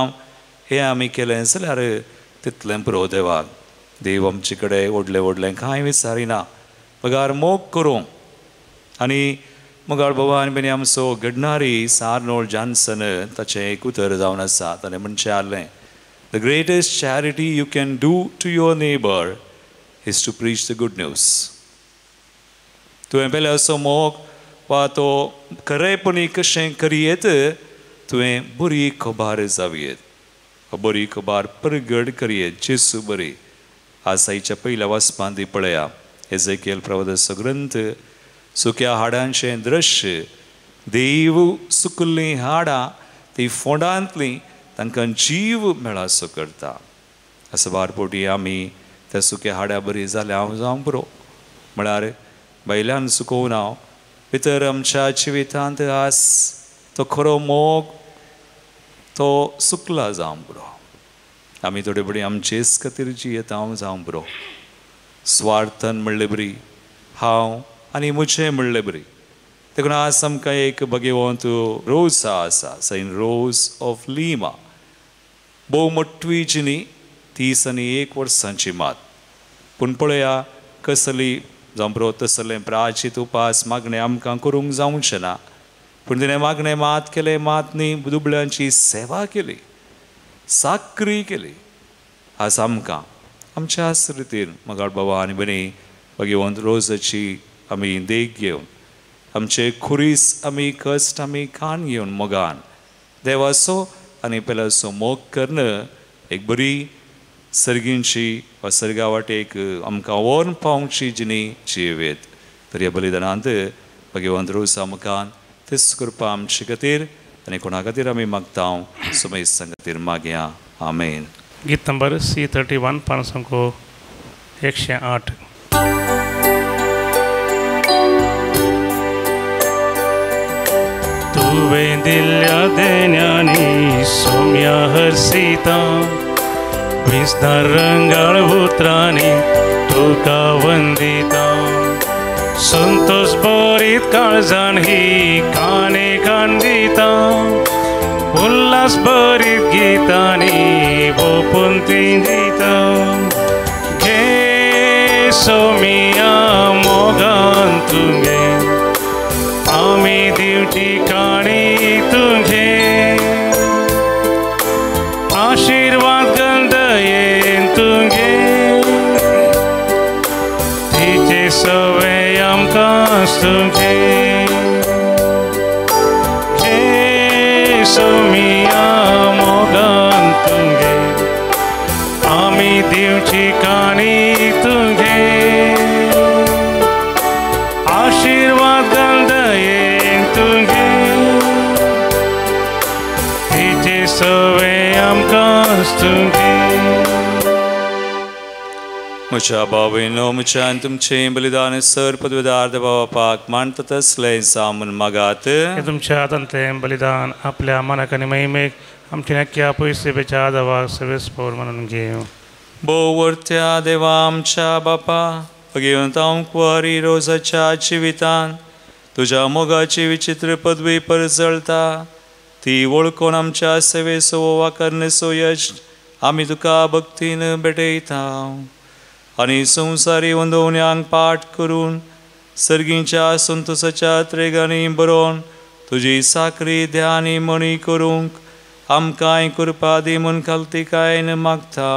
हें आमी केलें जाल्यार तितलें पुरो देवाक. देव आमचे कडेन व्हडलें व्हडलें कांय विचारिना. पगार मोग करूं. आनी मोगाळ भवान बेनी आमचो घडणारी आर्नोल्ड जॉन्सन ताचें एक उतर जावन आसा. ताणें म्हणचें आसलें, the greatest charity you can do to your neighbour is to preach the good news. तुवें पयलें असो मोग वा तो खरेपणी कशें करियेत तुवें बरी खबर जावयेत. बरी खबर परगड करियेत. जेसू बरी आसाईच्या पयल्या वचपांत ती पळया. एजेकियल प्रवक्त्याचो ग्रंथ सुक्या हाडांचें दृश्य. देव सुकल्लीं हाडां ती फोंडांतलीं तांकां जीव मेळासो करता. असो बारपोटी आमी त्या सुक्या हाड्या बरी जाल्या हांव जावं पुरो. म्हळ्यार भायल्यान सुकोवन हांव भितर आमच्या जिवितांत आस तो खरो मोग तो सुकला जावं पुरो. आमी थोडे बडी आमचेच खातीर जियेता हांव जावं पुरो. स्वार्थन म्हणलें बरी, हांव आनी म्हजें म्हणलें बरी. देखून आज आमकां एक भगवंत रोज आसा, सेंट रोज ऑफ लिमा. भोव मोठवी जिणी 31 वर्सांची मात. पूण पळया कसली जावं पुरो तसलें प्राचीत उपास मागणें आमकां करूंक जावचें ना. पूण तिणें मागणें मात केलें. मातनी दुबळ्यांची सेवा केली, साकरी केली. आज आमकां आमच्या रितीन मोगाळ बाबा आनी बनी भगवंत रोजाची आमी देख घेवन आमचे खुरीस आमी कश्ट आमी कान घेवन मोगान देवाचो आनी पेल्याचो मोग करणं एक बरी सर्गींची वा सर्गा वाटेक आमकां व्हरून पावची जिणी जियेवेत. तर ह्या बलिदानांत भगवंत रोजा मुखान तेच करपा आमचे खातीर आनी कोणा खातीर आमी मागता सुमेश खातीर मागया. आमेन. गीत नंबर C31 पान संख्या 108. तुवें दिल्ल्या देण्यानी सोम्या हरसिता विस्तार रंगाळ उतरांनी तुका वंदिता. संतोष बरीत काळजान ही काणे कांदिता. उल्हास बरीत गीतांनी ओपून ती दिता. घे सोमिया मोगान तुगे आमी दिवची काणी तुगे. आशीर्वाद गंधयेन तुगे तिचे सवय आमकां तुगे. सोमिया मोगान तुगे आमी दिवची काणी तुगे. आशीर्वाद गंधयेन तुगे तिचे सवय आमकां तुगे. म्हज्या भावयनो म्हज्यान तुमचें बलिदान सर पदवेदार बापाक मानता तसलें सामून मागात. हे तुमच्या हातांतलें बलिदान आपल्या मनाक आनी महिमेक आमच्या नक्क्या पयसेच्या आदावाक सर्वेस्पर म्हणून घेव. बोवर्त्या देवा आमच्या बापा भगवंत हांव कुवारी रोजाच्या जिवितान तुज्या मोगाची विचित्र पदवी परजळटा. ती वळखून आमच्या सेवेचो वा करनेचो यश आमी तुका भक्तीन भेटयता. आनी संवसारी वंदवण्यांक पाठ करून सर्गीच्या संतोशाच्या त्रेगांनी बरोवन तुजी साकरी ध्यानी मणी करूंक आमकांय कृपा दी म्हूण खालतिकायेन मागता.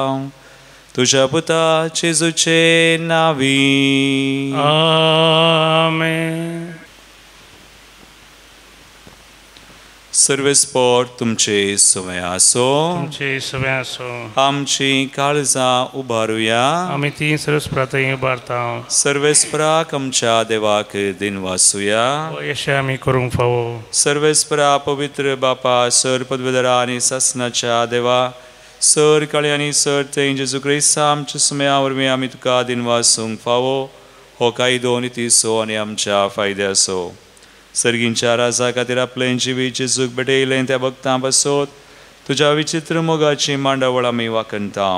तुज्या पुता जेजूचे नांवी. आमेन. सर्वेस्पर तुमचे सवय आसो. तुमचे सवय आसो. आमची काळजां उबारुया. आमी ती सर्वेस्परातय उबारता. सर्वेस्पराक आमच्या देवाक दिन वासुया. यश आमी करूंक फावो. सर्वेस्परा पवित्र बापा सर पदवेदारा आनी सासनाच्या देवा सर काळी आनी सर थंय जेजू क्रिस्त आमच्या सुमया वरवीं आमी तुका दिन वासूंक फावो. हो कायदो नितीसो आनी आमच्या फायद्याचो. सर्गींच्या राजा खातीर आपलें जिवी जेजूक भेटयलें त्या भक्तां पासत तुज्या विचित्र मोगाची मांडावळ आमी वाखणता.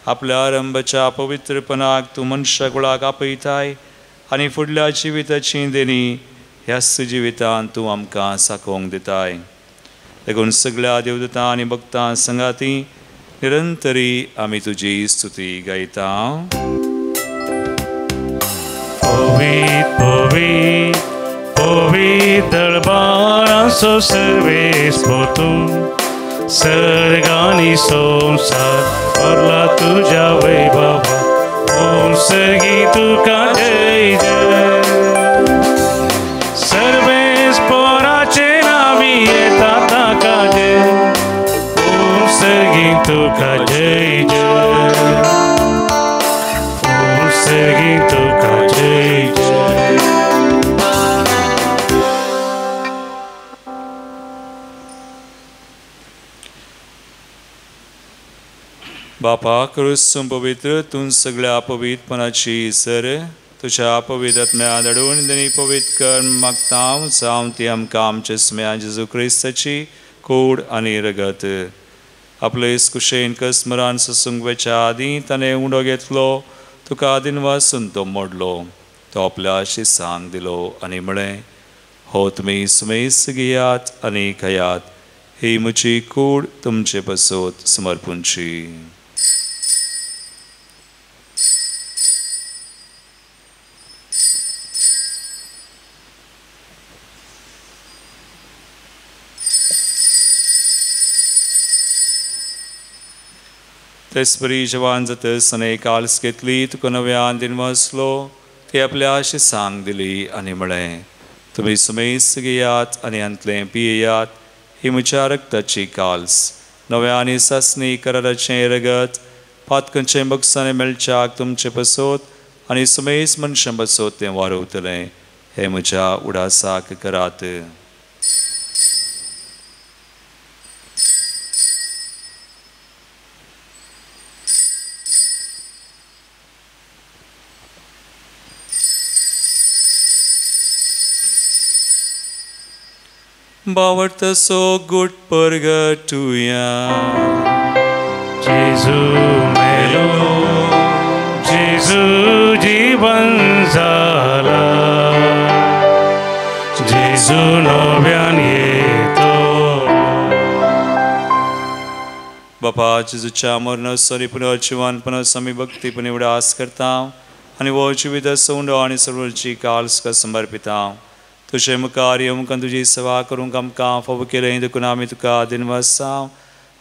आपल्या आरंभाच्या पवित्रपणाक तूं मनशाकुळाक आपयताय आनी फुडल्या जिविताची देणी ह्याच जिवितांत तूं आमकां साकोंक दिताय. देखून सगळ्या देवदूतां आनी भक्तां संगाती निरंतरी आमी तुजी स्तुती गायता. Povit, povit, povit दरबारांचो सर्वेस पोतून सर्गांनी संसार भरला तुज्या वैभवा. ओम सर्गी तुका जय जय. सर्वेस पोराचे नावी येता ताका जय. ओम सर्गी तुका जय जय. ओम सर्गी तुका जय जय. बापा करुसून पवित्र तूं सगळ्या पवित्रपणाची सर तुझ्या पवित्रत्म्या धाडून देणी पवित्र कर मागता जावं ती आमकां आमच्या स्मया जेजू क्रिस्ताची कूड आनी रगत. आपले कुशेन कसमरान ससूंगवेच्या आदीं ताणें उंडो घेतलो तुका आदीन वासून तो मोडलो. तो आपल्या शिसांक दिलो आनी म्हळें हो तुमी सुमेस घेयात आनी खायात. ही म्हजी कूड तुमचे पसोत समर्पूंची. तेसपरी जवान जातस आनी काल्स घेतली तुका नव्यान दिन वाचलो ती आपल्या शिसांक दिली आनी म्हळें तुमी सुमेस घेयात आनी अंतलें पियेयात. ही म्हज्या रक्ताची काल्स नव्या आनी सासणी कराराचें रगत पातकांचें बक्षांनी मेळच्याक तुमचे पसोत आनी सुमेस मनशां पसोत तें वारवतलें. हे म्हज्या उडासाक करात. बावडता सो गुट परगटुया. जेजू मेलो जेजू जीवन जाला. जेजू नव्यान येतो. बापा जेजूच्या मरणासरी पुनर्जीवानपणास आमी भक्तीपणे उडास करता आनी वो जिवित सोंडो आनी सर्वची काल्स का समर्पिता. तुझे मुखार येवंक तुजी सेवा करूंक आमकां फावो केलें देखून आमी तुका दिनवासांव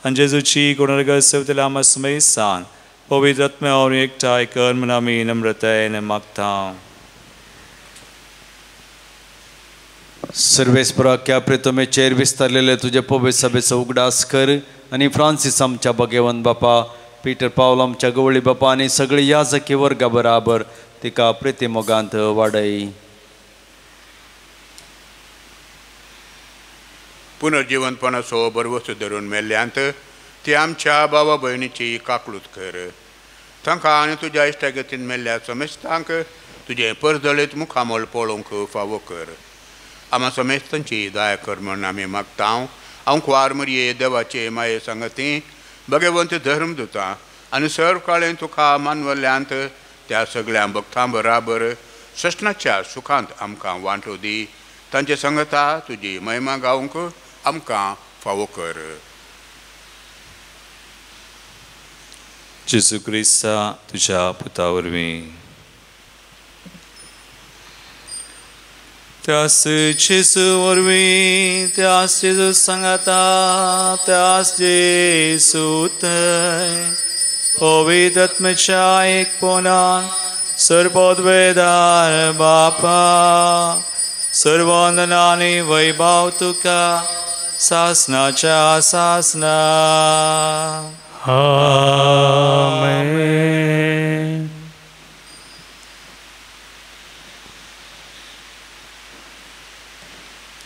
आनी जेजूची गुणरगत सेवतल्या आमा सुमेसान पवित्र आत्म्यावर एकठांय कर म्हूण आमी नम्रतायेन मागता. सर्वेस्परा क्या प्रेतमेचेर विस्तारलेले तुझे पवित्र सभेचो उगडास कर आनी फ्रांसीस आमच्या भगेवन बापा पीटर पावल आमच्या गवळी बापा आनी सगळी याजकी वर्गा बराबर तिका प्रेतीमोगांत वाडय. पुनर्जीवनपणाचो बरवसो धरून मेल्ल्यांत ती आमच्या भावा भयणीची काकळूत कर. तांकां आनी तुज्या इश्टागतीन मेल्ल्या समेस्तांक तुजें परजळीत मुखामोल पळोवंक फावो कर. आमा समेस्तांची दया कर म्हूण आमी मागता. हांव कुवार मरये देवाचे माये सांगती भगवंत धर्मदुतां आनी सर्व काळें तुका मानवल्ल्यांत त्या सगळ्या भक्तां बराबर सशनाच्या सुखांत आमकां वांटो दी. तांचे संगता तुजी महिमा गावंक आमकां फावो कर. जेजू क्रिस्ता तुज्या पुता वरवीं त्यास जेजू वरवीं त्यास जेजू सांगाता त्यास जेजू थंय पवित्र आत्म्याच्या एकपणान सर्वोद्वेदार बापा सर्ववंदनानी वैभव तुका सासनाच्या सासना. आमेन.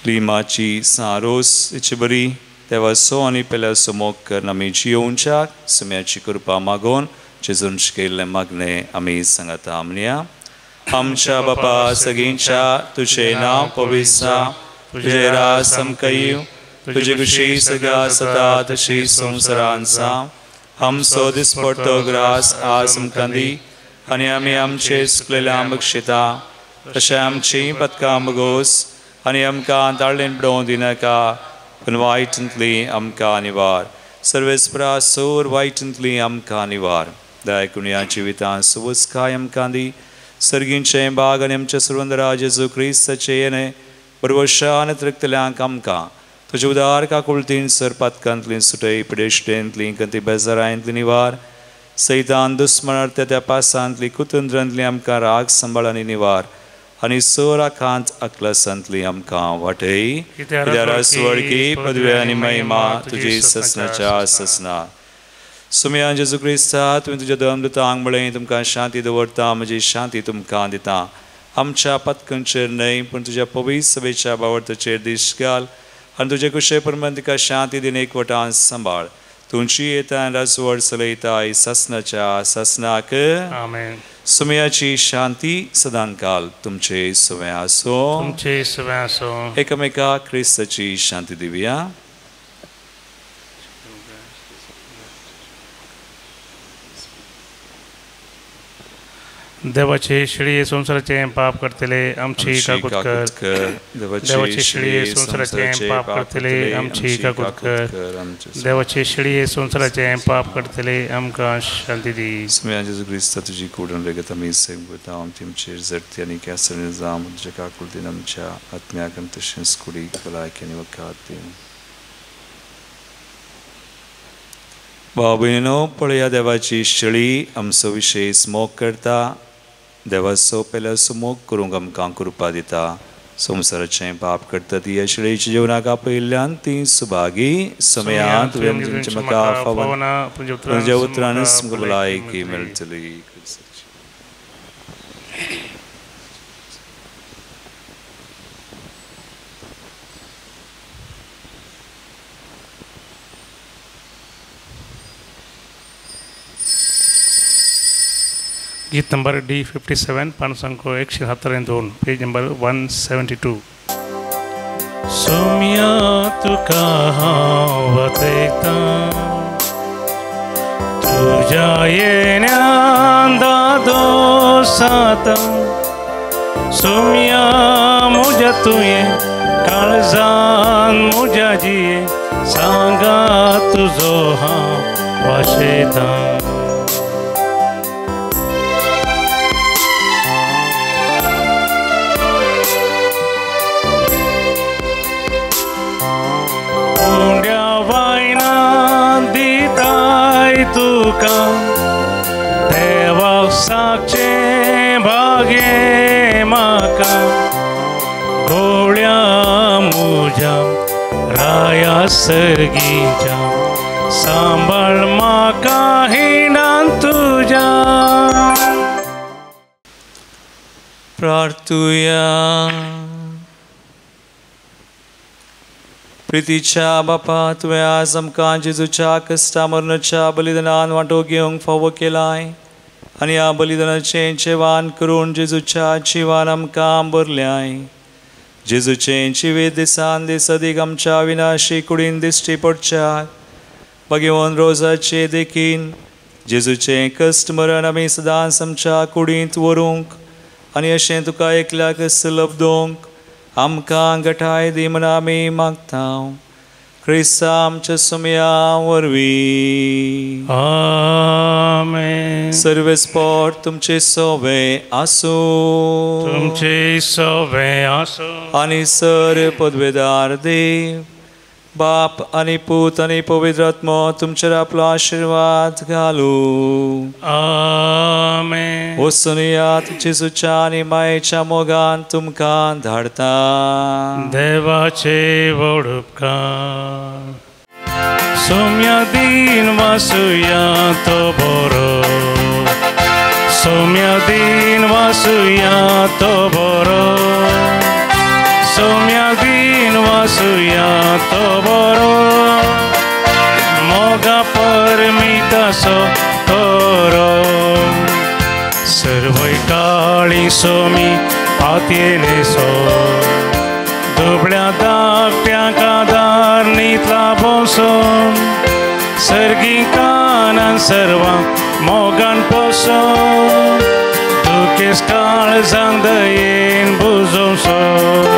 लिमाची सारोस हेची बरी देवाचो आनी पेल्याचो मोग करून आमी जियोवच्याक सुम्याची कृपा मागोवन जेजून शिकयल्लें मागणें आमी सांगता म्हणया. आमच्या बापा सगळींच्या तुझे नाव पवित्र तुझे राज समकयू तुझी खुशी सगळा सदा तशी संवसारांत जावं आमचो दिसपडटो ग्रास आज आमकां दी आनी आमी आमचे चुकलेल्यांक बक्षिता तशें आमची पदकां बगोस आनी आमकां ताळ्ळेन पडोवंक दिनाका पूण वायटांतली आमकां निवार सर्वेस्परा सोर वायटांतली आमकां निवार दया करून ह्या जिवितांत सुवस्काय आमकां दी सर्गींचें बाग आनी आमच्या सुरवंदरा जेजू क्रिस्ताचे येणे बरवशान त्रिकतल्यांक आमकां तुजे उदार काकुळतीन सर पदकांतली सुटय पिडेश्टेंतली कंती बेजारांतली निवार सैतान दुस्मणार्थ त्या पासांतली कुतंत्रांतली आमकां राग सांबाळ आनी निवार आनी सोराखांत अकलसांतली आमकां वाटय कित्याक स्वर्गी पदवी आनी महिमा तुजी ससनाच्या ससना सुमया जेजू क्रिस्ता तुवें तुज्या दमदूतांक म्हळें तुमकां शांती दवरता म्हजी शांती तुमकां दिता आमच्या पदकांचेर न्हय पूण तुज्या पवित्र सभेच्या बावर्थाचेर दिश्ट घाल आनी तुजे कुशे प्रमाण तिका शांती दिन एकवटान सांबाळ तुमची येता राजवड चलयताय ससनाच्या ससनाक आमेन सुमयाची शांती सदांकाल तुमचे सुवे आसो एकामेकाक क्रिस्ताची शांती दिवया देवाचे शिळे संसाराचे पाप करतले आमची काकूत कर देवाचे शिळे संसाराचे पाप करतले आमची काकूत कर देवाचे शिळे संसाराचे पाप करतले आमकां शांती दी सुमया जेजू क्रिस्ता तुजी कूडून लेगीत आमी सेगता आमचेर झडती आनी केसर जाम तुजे काकुळतीन आमच्या आत्म्याक आनी तशेंच कुडीक भलायकी आनी वखाद दी भाव भयणीनो पळया देवाची शिळी आमचो विशेष मोग करता देवाचो पयल्याचो मोग करूंक आमकां कृपा दिता संवसाराचें पाप करता ती ह्या शिळेच्या जिवनाक आपयल्ल्यान ती सुभागी सुमया तुवें तुमचे म्हाका फावन तुज्या उतरानच तुमकां भलायकी मेळटली गीत नंबर D57 पानसंख्य 172 पेज नंबर 172 सोम्या तुका हांव वतयता तुज्या येण्यान दादोसाता सोम्या म्हज्या तुवें काळजान म्हज्या जिये सांगा तुजो हांव वाशेता तुका देवाक सागचे भागे म्हाका गोळ्या म्हज्या राया सर्गीच्या सांबाळ म्हाका हिंडान तुज्या प्रार्थुया प्रितीच्या बापा तुवें आज आमकां जेजूच्या कश्टा मरणाच्या बलिदानान वांटो घेवंक फावो केलाय आनी ह्या बलिदानाचें जेवण करून जेजूच्या जिवान आमकां भरल्याय जेजूचें जिवीत दिसान दीस अदीक आमच्या विनाशी कुडीन दिश्टी पडच्या भगवान रोजाचे देखीन जेजूचें कश्ट मरण आमी सदांच आमच्या कुडींत व्हरूंक आनी अशें तुका एकल्याक लबदोंक आमकां घटाय दी म्हण आमी मागता क्रिस्ता आमच्या सुमया वरवीं आमेन सर्वेस्पोर तुमचे सोवे आसूं तुमचे सोवे आसूं आनी सर पदवेदार देव बाप आनी पूत आनी पवित्र आत्मो तुमचेर आपलो आशिर्वाद घालूं आमेन वसुनियात जेजूच्या आनी मायेच्या मोगान तुमकां धाडता देवाचे व्हड उपकार सोम्या दिन वासुया तो बरो सोम्या दिन वासुया तो बरो सोम्या दिन वासुया तो बरो मोगा परमितासो तोरो सर्वय काळी सोमी पातयेले सो दुबळ्या धाकट्या कादार नीतला बोसो सर्गिकान जगान सर्वांक मोगान पासून दुखेस काळजांक दयेन बुजोवं सो